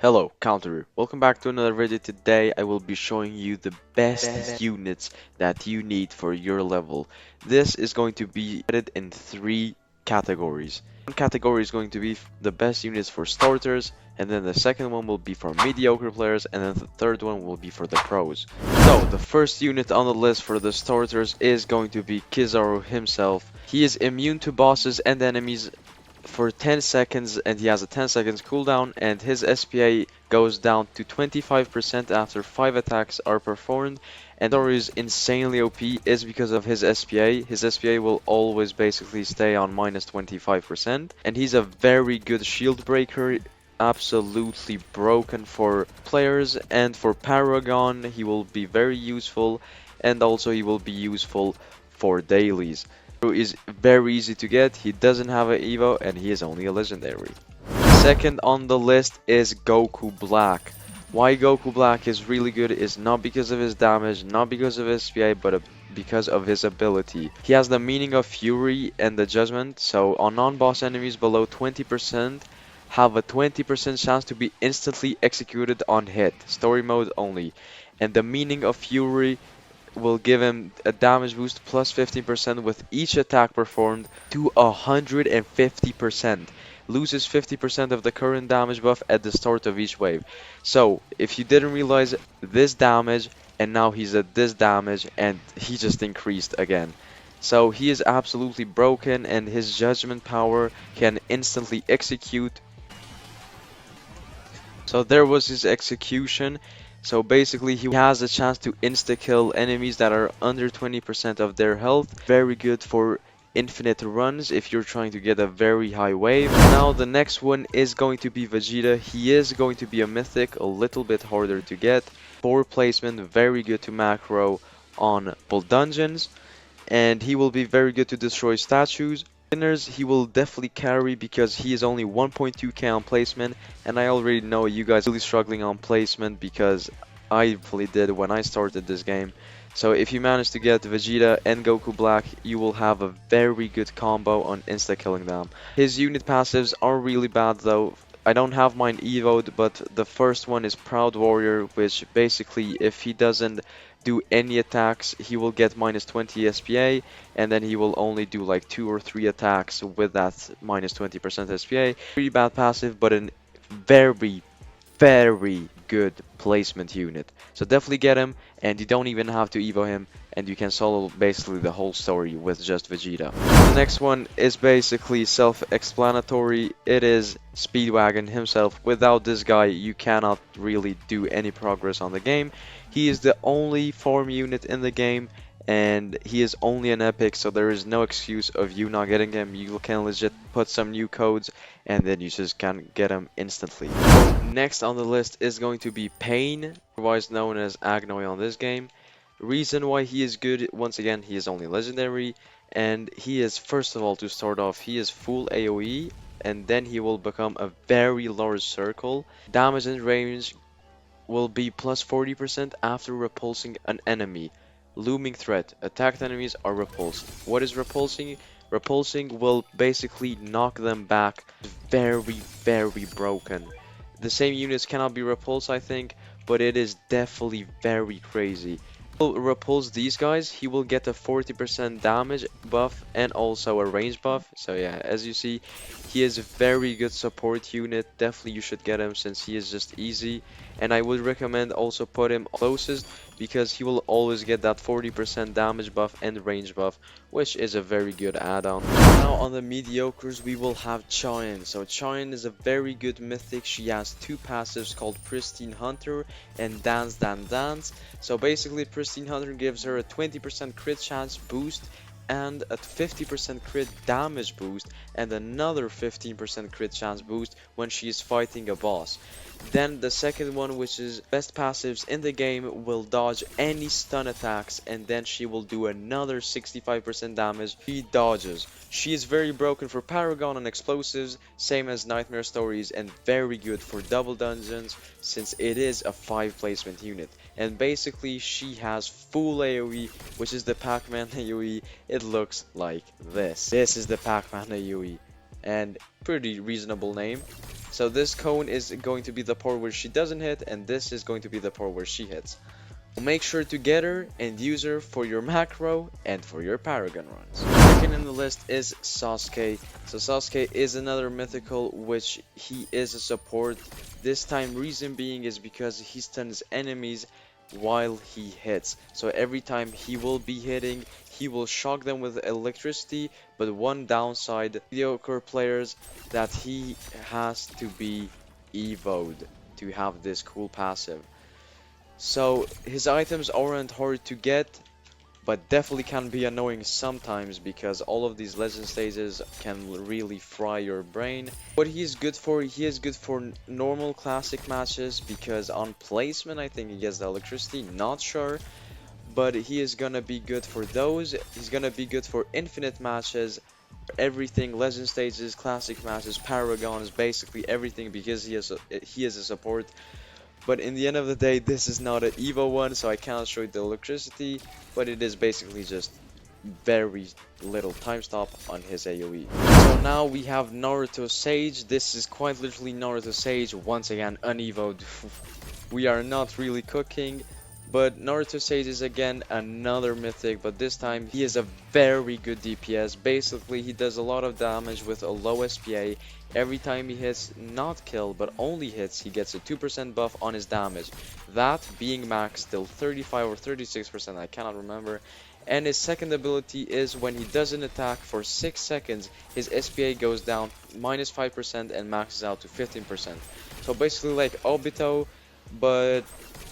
Hello, Counter. Welcome back to another video. Today I will be showing you the best units that you need for your level. This is going to be divided in three categories. One category is going to be the best units for starters, and then the second one will be for mediocre players, and then the third one will be for the pros. So, the first unit on the list for the starters is going to be Kizaru himself. He is immune to bosses and enemies for 10 seconds, and he has a 10 seconds cooldown, and his SPA goes down to 25% after 5 attacks are performed. And Thor is insanely OP is because of his SPA. His SPA will always basically stay on minus 25%, and he's a very good shield breaker, absolutely broken for players, and for Paragon he will be very useful, and also he will be useful for dailies. Is very easy to get, he doesn't have an Evo, and he is only a legendary. Second on the list is Goku Black. Why Goku Black is really good is not because of his damage, not because of his SPA, but because of his ability. He has the meaning of Fury and the Judgment, so on non-boss enemies below 20% have a 20% chance to be instantly executed on hit, story mode only. And the meaning of Fury will give him a damage boost plus 15% with each attack performed to 150%. Loses 50% of the current damage buff at the start of each wave. So, if you didn't realize this damage, and now he's at this damage, and he just increased again. So, he is absolutely broken, and his judgment power can instantly execute. So there was his execution. So basically he has a chance to insta-kill enemies that are under 20% of their health. Very good for infinite runs if you're trying to get a very high wave. Now the next one is going to be Vegeta. He is going to be a mythic, a little bit harder to get. Poor placement, very good to macro on full dungeons. And he will be very good to destroy statues. Winners, he will definitely carry because he is only 1.2k on placement, and I already know you guys are really struggling on placement because I fully did when I started this game. So if you manage to get Vegeta and Goku Black, you will have a very good combo on insta-killing them. His unit passives are really bad though. I don't have mine evoed, but the first one is Proud Warrior, which basically if he doesn't do any attacks, he will get minus 20 SPA, and then he will only do like 2 or 3 attacks with that minus 20% SPA. Pretty bad passive, but a very, very good placement unit. So definitely get him, and you don't even have to evo him, and you can solo basically the whole story with just Vegeta. The next one is basically self-explanatory. It is Speedwagon himself. Without this guy, you cannot really do any progress on the game. He is the only farm unit in the game, and he is only an epic, so there is no excuse of you not getting him. You can legit put some new codes, and then you just can get him instantly. Next on the list is going to be Pain, otherwise known as Agnoy on this game. Reason why he is good, once again, he is only legendary, and he is, first of all, to start off, he is full AoE, and then he will become a very large circle. Damage and range will be plus 40% after repulsing an enemy. Looming threat. Attacked enemies are repulsed. What is repulsing? Repulsing will basically knock them back. Very, very broken. The same units cannot be repulsed, I think, but it is definitely very crazy. Will repulse these guys, he will get a 40% damage buff and also a range buff. So yeah, as you see, he is a very good support unit. Definitely you should get him since he is just easy. And I would recommend also put him closest because he will always get that 40% damage buff and range buff, which is a very good add-on. Now on the mediocres we will have Chayan. So Chayan is a very good mythic. She has two passives called Pristine Hunter and Dance Dance. So basically Pristine Hunter gives her a 20% crit chance boost and a 50% crit damage boost and another 15% crit chance boost when she is fighting a boss. Then the second one, which is best passives in the game, will dodge any stun attacks, and then she will do another 65% damage. She dodges. She is very broken for Paragon and explosives, same as Nightmare Stories, and very good for double dungeons since it is a 5 placement unit. And basically she has full AoE, which is the Pac-Man AoE. It looks like this. This is the Pac-Man AoE, and pretty reasonable name. So this cone is going to be the part where she doesn't hit, and this is going to be the part where she hits. Make sure to get her and use her for your macro and for your Paragon runs. Second in the list is Sasuke. So Sasuke is another mythical, which he is a support. This time reason being is because he stuns enemies while he hits. So every time he will be hitting, he will shock them with electricity, but one downside, mediocre players, that he has to be evoed to have this cool passive. So his items aren't hard to get, but definitely can be annoying sometimes because all of these legend stages can really fry your brain. What he is good for, he is good for normal classic matches because on placement I think he gets the electricity, not sure. But he is gonna be good for those. He's gonna be good for infinite matches, everything, legend stages, classic matches, paragons, basically everything because he is a support. But in the end of the day, this is not an Evo one, so I cannot show you the electricity, but it is basically just very little time stop on his AoE. So now we have Naruto Sage. This is quite literally Naruto Sage, once again unevoed. We are not really cooking, but Naruto Sage is again another mythic, but this time he is a very good DPS. Basically, he does a lot of damage with a low SPA. Every time he hits, not kill, but only hits, he gets a 2% buff on his damage. That being max, still 35 or 36%, I cannot remember. And his second ability is when he does an attack for 6 seconds, his SPA goes down minus 5% and maxes out to 15%. So basically like Obito, but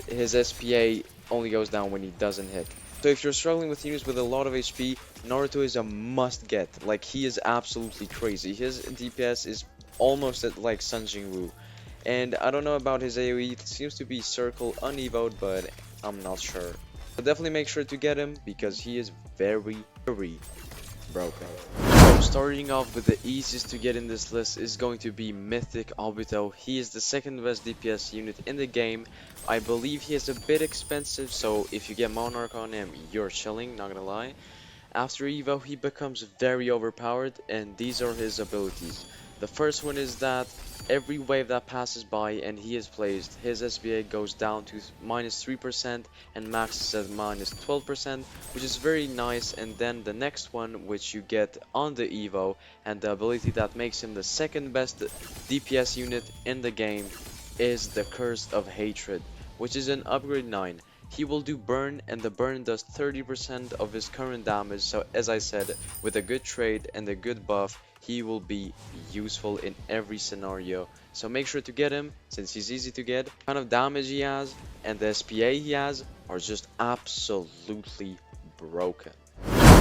his SPA only goes down when he doesn't hit. So if you're struggling with units with a lot of HP, Naruto is a must get. Like, he is absolutely crazy. His DPS is almost at like Sun Jin-woo. And I don't know about his AoE, it seems to be circle unevoed, but I'm not sure. But definitely make sure to get him because he is very, very broken. So starting off with the easiest to get in this list is going to be Mythic Obito. He is the second best DPS unit in the game. I believe he is a bit expensive, so if you get Monarch on him, you're chilling, not gonna lie. After Evo, he becomes very overpowered, and these are his abilities. The first one is that every wave that passes by and he is placed, his SBA goes down to minus 3% and maxes at minus 12%, which is very nice. And then the next one, which you get on the Evo, and the ability that makes him the second best DPS unit in the game, is the Curse of Hatred, which is an upgrade 9. He will do burn, and the burn does 30% of his current damage, so as I said, with a good trade and a good buff, he will be useful in every scenario. So make sure to get him, since he's easy to get. The kind of damage he has and the SPA he has are just absolutely broken.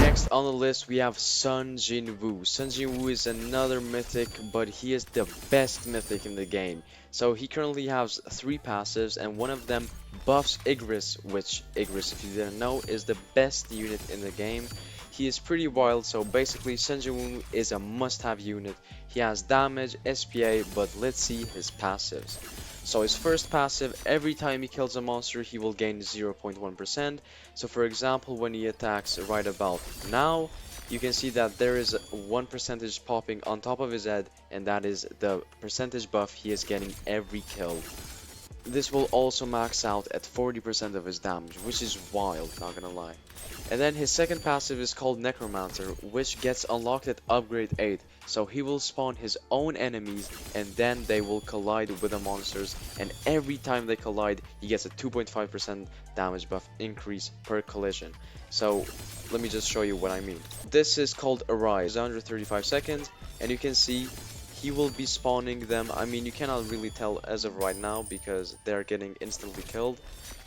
Next on the list we have Sun Jin-woo. Sun Jin-woo is another mythic, but he is the best mythic in the game. So he currently has 3 passives, and one of them buffs Igris, which Igris, if you didn't know, is the best unit in the game. He is pretty wild, so basically Sun Jin-woo is a must-have unit. He has damage, SPA, but let's see his passives. So his first passive, every time he kills a monster, he will gain 0.1%. So for example, when he attacks right about now, you can see that there is 1% popping on top of his head, and that is the percentage buff he is getting every kill. This will also max out at 40% of his damage, which is wild, not gonna lie. And then his second passive is called Necromancer, which gets unlocked at upgrade 8. So he will spawn his own enemies, and then they will collide with the monsters, and every time they collide, he gets a 2.5% damage buff increase per collision. So let me just show you what I mean. This is called Arise, 135 seconds, and you can see he will be spawning them. I mean, you cannot really tell as of right now because they're getting instantly killed,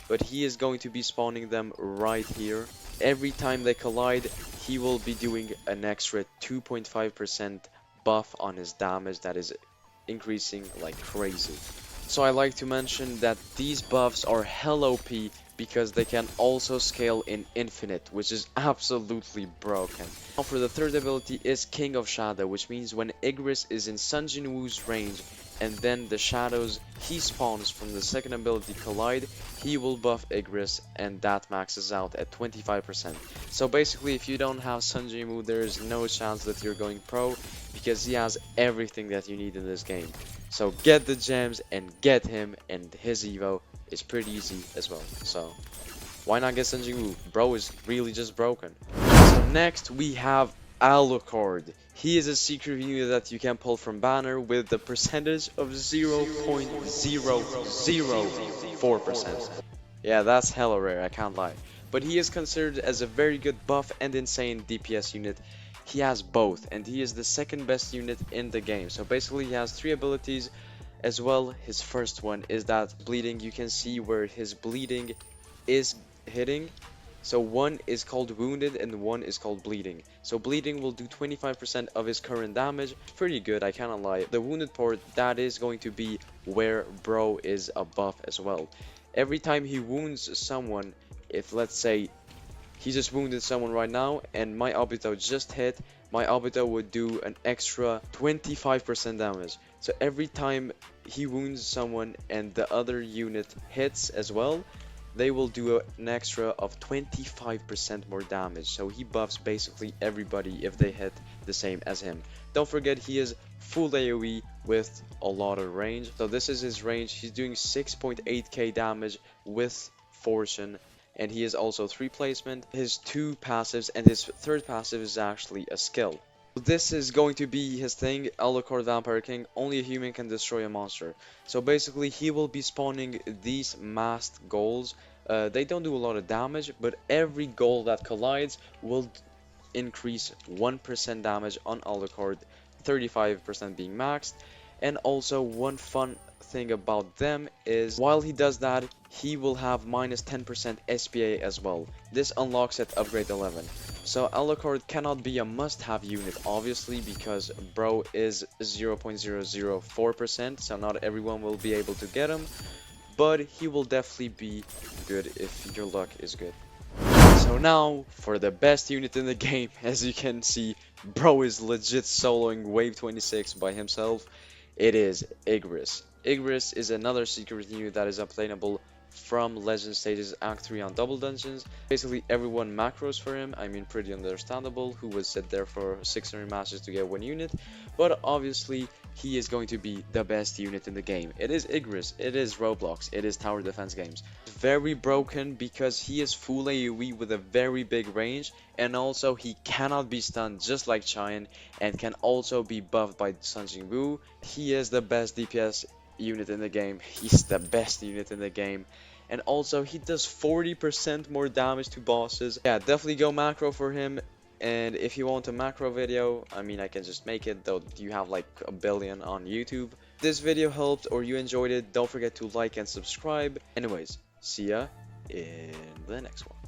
but he is going to be spawning them right here. Every time they collide, he will be doing an extra 2.5% buff on his damage that is increasing like crazy. So I like to mention that these buffs are hell OP because they can also scale in infinite, which is absolutely broken. Now for the third ability is King of Shadow, which means when Igris is in Sun Jin-woo's range and then the shadows he spawns from the second ability collide, he will buff Igris, and that maxes out at 25%. So basically, if you don't have Sun Jin-woo, there is no chance that you're going pro because he has everything that you need in this game. So get the gems and get him, and his evo is pretty easy as well. So why not get Sun Jingwu? Bro is really just broken. So next we have Alucard. He is a secret unit that you can pull from banner with the percentage of 0.004%. Yeah, that's hella rare, I can't lie. But he is considered as a very good buff and insane DPS unit. He has both, and he is the second best unit in the game. So basically he has 3 abilities as well. His first one is that bleeding. You can see where his bleeding is hitting. So one is called wounded and one is called bleeding. So bleeding will do 25% of his current damage. Pretty good, I cannot lie. The wounded part, that is going to be where bro is a buff as well. Every time he wounds someone, if let's say he just wounded someone right now and my obito just hit, my obito would do an extra 25% damage. So every time he wounds someone and the other unit hits as well, they will do an extra of 25% more damage. So he buffs basically everybody if they hit the same as him. Don't forget he is full AoE with a lot of range. So this is his range. He's doing 6.8k damage with Fortune. And he is also 3 placement, his 2 passives, and his 3rd passive is actually a skill. This is going to be his thing, Alucard Vampire King. Only a human can destroy a monster. So basically he will be spawning these masked goals. They don't do a lot of damage, but every goal that collides will increase 1% damage on Alucard, 35% being maxed. And also one fun thing about them is while he does that, he will have minus 10% SPA as well. This unlocks at upgrade 11. So Alucard cannot be a must-have unit obviously because bro is 0.004%, so not everyone will be able to get him, but he will definitely be good if your luck is good. So now for the best unit in the game. As you can see, bro is legit soloing wave 26 by himself. It is Igris. Igris is another secret unit that is obtainable from Legend Stages Act 3 on double dungeons. Basically everyone macros for him, I mean pretty understandable, who would sit there for 600 matches to get 1 unit, but obviously he is going to be the best unit in the game. It is Igris, it is Roblox, it is tower defense games. Very broken because he is full AoE with a very big range, and also he cannot be stunned just like Cheyenne, and can also be buffed by Sun Jingwu. He is the best DPS unit in the game. He's the best unit in the game, and also he does 40% more damage to bosses. Yeah, definitely go macro for him. And if you want a macro video, I mean I can just make it, though you have like a billion on YouTube. If this video helped or you enjoyed it, don't forget to like and subscribe. Anyways, see ya in the next one.